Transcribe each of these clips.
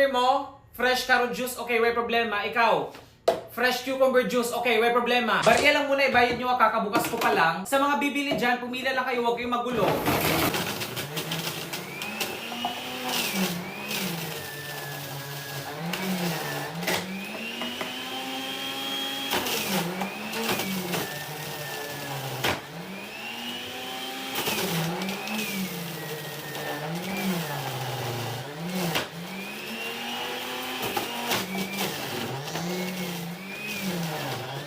partner mo, fresh carrot juice, okay, may problema. Ikaw, fresh cucumber juice, okay, may problema. Barya lang muna, ibayad nyo, kakabukas ko pa lang. Sa mga bibili dyan, pumila lang kayo, huwag kayong magulo.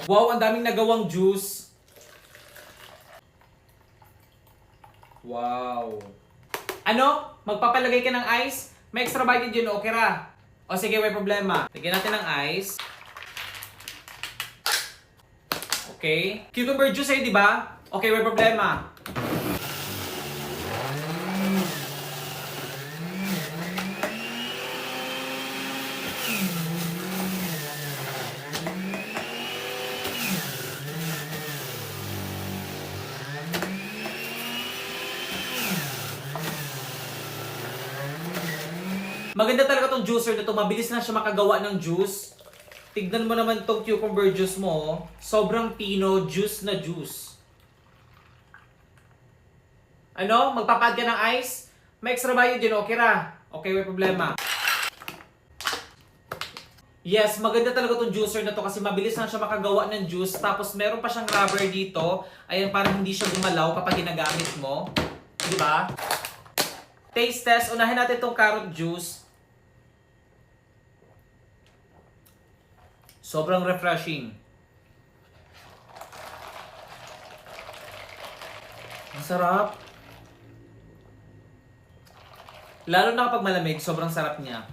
Wow, ang daming nagawang juice. Wow. Ano? Magpapalagay ka ng ice? May extra bite yun, okay ra? O sige, may problema. Lagyan natin ng ice. Okay. Cucumber juice eh, di ba? Okay, may problema. Maganda talaga tong juicer na to. Mabilis na siya makagawa ng juice. Tignan mo naman tong cucumber juice mo. Sobrang pino, juice na juice. Ano? Magpapad ka ng ice? May extra bayad din, okay ra? Okay, may problema. Yes, maganda talaga tong juicer na to kasi mabilis na siya makagawa ng juice. Tapos meron pa siyang rubber dito. Ayan, parang hindi siya gumalaw kapag ginagamit mo. Diba? Taste test. Unahin natin tong carrot juice. Sobrang refreshing. Ang sarap. Lalo na kapag malamig, sobrang sarap niya.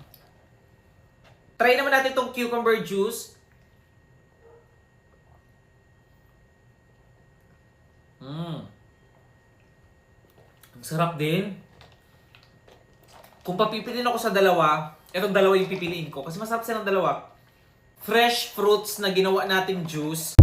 Try naman natin itong cucumber juice. Ang sarap din. Kung papipiliin ako sa dalawa, itong dalawa yung pipiliin ko. Kasi masarap silang dalawa. Fresh fruits na ginawa nating juice.